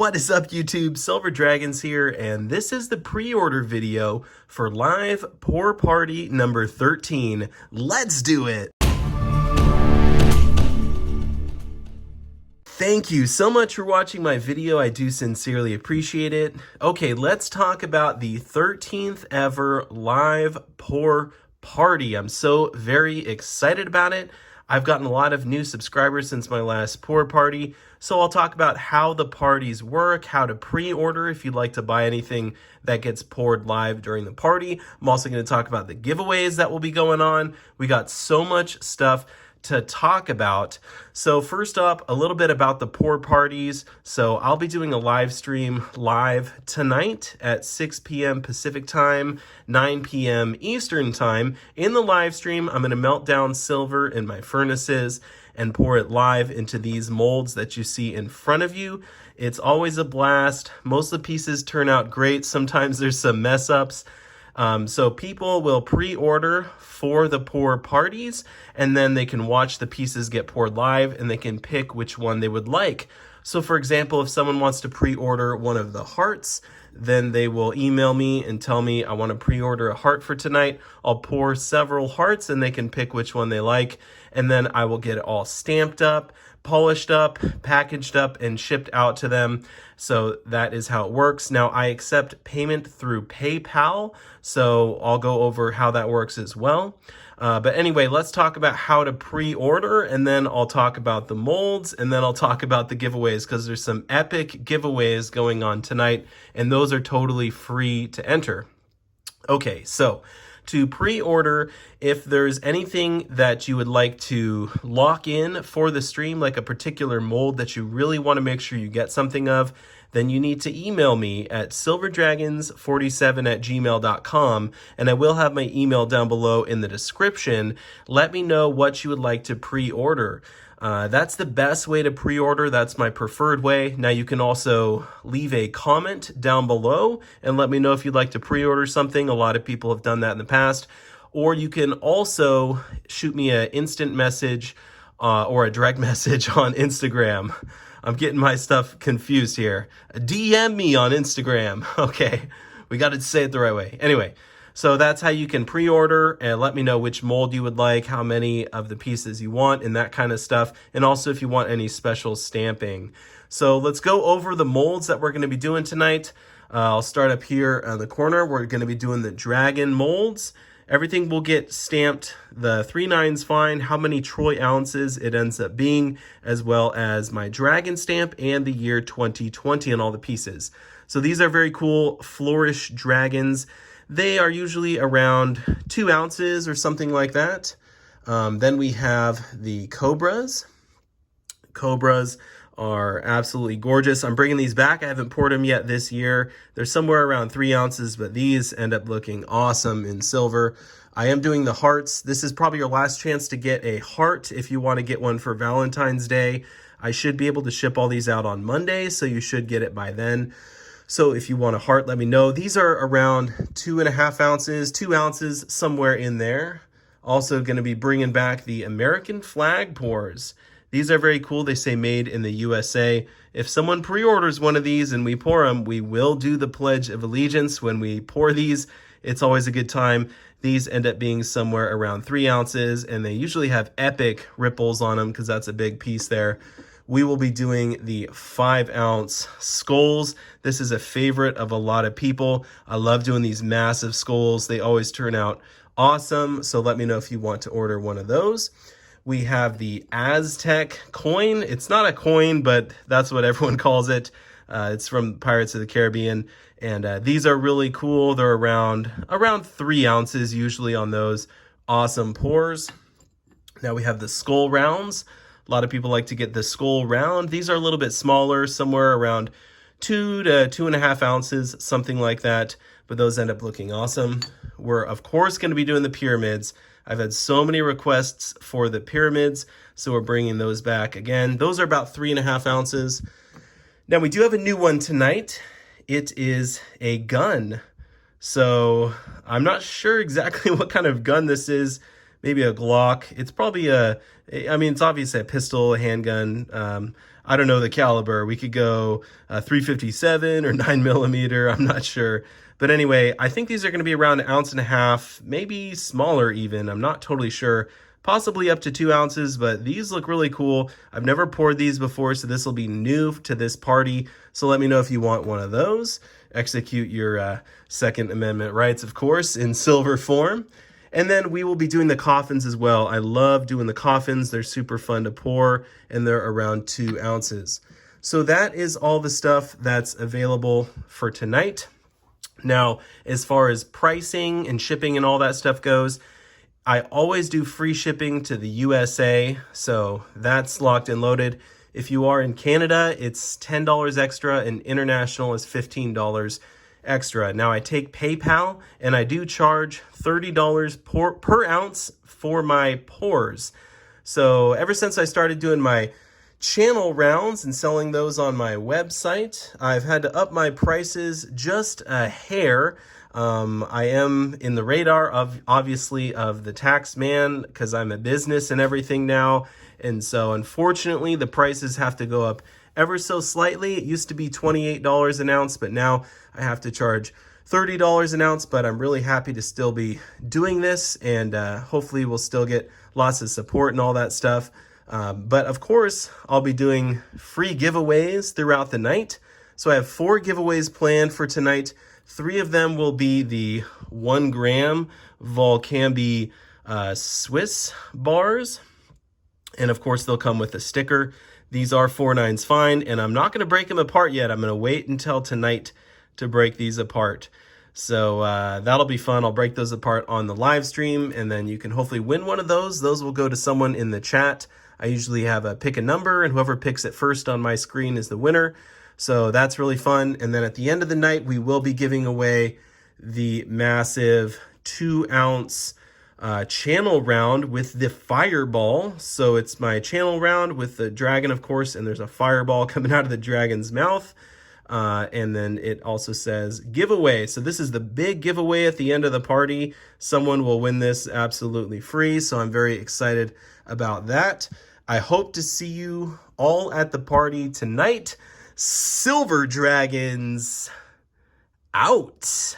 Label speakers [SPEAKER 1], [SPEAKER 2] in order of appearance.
[SPEAKER 1] What is up, YouTube? Silver Dragons here, and this is the pre-order video for live pour party number 13. Let's do it! Thank you so much for watching my video. I do sincerely appreciate it. Okay, let's talk about the 13th ever live pour party. I'm so very excited about it. I've gotten a lot of new subscribers since my last pour party, so I'll talk about how the parties work, how to pre-order if you'd like to buy anything that gets poured live during the party. I'm also going to talk about the giveaways that will be going on. We got so much stuff to talk about. So first up, a little bit about the pour parties. So I'll be doing a live stream live tonight at 6 p.m. Pacific time, 9 p.m. Eastern time. In the live stream, I'm going to melt down silver in my furnaces and pour it live into these molds that you see in front of you. It's always a blast. Most of the pieces turn out great. Sometimes there's some mess ups. So people will pre-order for the pour parties, and then they can watch the pieces get poured live, and they can pick which one they would like. So for example, if someone wants to pre-order one of the hearts, then they will email me and tell me, I want to pre-order a heart for tonight. I'll pour several hearts, and they can pick which one they like, and then I will get it all stamped up, polished up, packaged up, and shipped out to them. So that is how it works. Now, I accept payment through PayPal, so I'll go over how that works as well. But anyway, let's talk about how to pre-order, and then I'll talk about the molds, and then I'll talk about the giveaways, because there's some epic giveaways going on tonight, and those are totally free to enter. Okay, so to pre-order, if there's anything that you would like to lock in for the stream, like a particular mold that you really want to make sure you get something of, then you need to email me at silverdragons47@gmail.com, and I will have my email down below in the description. Let me know what you would like to pre-order. That's the best way to pre-order. That's my preferred way. Now you can also leave a comment down below and let me know if you'd like to pre-order something. A lot of people have done that in the past. Or you can also shoot me an instant message or a direct message on Instagram. I'm getting my stuff confused here. DM me on Instagram. Okay, we got to say it the right way. Anyway, so that's how you can pre-order, and let me know which mold you would like, how many of the pieces you want, and that kind of stuff. And also if you want any special stamping. So let's go over the molds that we're going to be doing tonight. I'll start up here on the corner. We're going to be doing the dragon molds. Everything will get stamped. The 3/9's fine, how many troy ounces it ends up being, as well as my dragon stamp and the year 2020 on all the pieces. So these are very cool flourish dragons. They are usually around 2 ounces or something like that. Then we have the cobras. Cobras are absolutely gorgeous. I'm bringing these back. I haven't poured them yet this year. They're somewhere around 3 ounces, but these end up looking awesome in silver. I am doing the hearts. This is probably your last chance to get a heart if you want to get one for Valentine's Day. I should be able to ship all these out on Monday, so you should get it by then. So if you want a heart, let me know. These are around 2.5 ounces, 2 ounces, somewhere in there. Also going to be bringing back the American flag pours. These are very cool. They say made in the USA. If someone pre-orders one of these and we pour them, we will do the Pledge of Allegiance when we pour these. It's always a good time. These end up being somewhere around 3 ounces, and they usually have epic ripples on them because that's a big piece there. We will be doing the 5-ounce skulls. This is a favorite of a lot of people. I love doing these massive skulls. They always turn out awesome. So let me know if you want to order one of those. We have the Aztec coin. It's not a coin, but that's what everyone calls it. It's from Pirates of the Caribbean. And these are really cool. They're around 3 ounces usually on those. Awesome pours. Now we have the skull rounds. A lot of people like to get the skull round. These are a little bit smaller, somewhere around 2 to 2.5 ounces, something like that. But those end up looking awesome. We're, of course, going to be doing the pyramids. I've had so many requests for the pyramids, so we're bringing those back again. Those are about 3.5 ounces. Now, we do have a new one tonight. It is a gun. So I'm not sure exactly what kind of gun this is. maybe a Glock. It's probably I mean, it's obviously a pistol, a handgun. I don't know the caliber. We could go 357 or 9 millimeter. I'm not sure. But anyway, I think these are going to be around 1.5 ounces, maybe smaller even. I'm not totally sure. Possibly up to 2 ounces, but these look really cool. I've never poured these before, so this will be new to this party. So let me know if you want one of those. Execute your Second Amendment rights, of course, in silver form. And then we will be doing the coffins as well. I love doing the coffins. They're super fun to pour, and they're around 2 ounces. So that is all the stuff that's available for tonight. Now, as far as pricing and shipping and all that stuff goes, I always do free shipping to the USA, so that's locked and loaded. If you are in Canada, it's $10 extra, and international is $15 extra. Now, I take PayPal, and I do charge $30 per ounce for my pours. So ever since I started doing my channel rounds and selling those on my website, I've had to up my prices just a hair. I am in the radar of, obviously, of the tax man because I'm a business and everything now. And so unfortunately, the prices have to go up ever so slightly. It used to be $28 an ounce, but now I have to charge $30 an ounce. But I'm really happy to still be doing this, and hopefully we'll still get lots of support and all that stuff. But of course, I'll be doing free giveaways throughout the night. So I have 4 giveaways planned for tonight. 3 of them will be the 1 gram Volcambi Swiss bars. And of course, they'll come with a sticker. These are 4.9s fine, and I'm not going to break them apart yet. I'm going to wait until tonight to break these apart. So that'll be fun. I'll break those apart on the live stream, and then you can hopefully win one of those. Those will go to someone in the chat. I usually have a pick a number, and whoever picks it first on my screen is the winner. So that's really fun. And then at the end of the night, we will be giving away the massive 2 ounce channel round with the fireball. So it's my channel round with the dragon, of course, and there's a fireball coming out of the dragon's mouth. And then it also says giveaway. So this is the big giveaway at the end of the party. Someone will win this absolutely free. So I'm very excited about that. I hope to see you all at the party tonight. Silver Dragons out.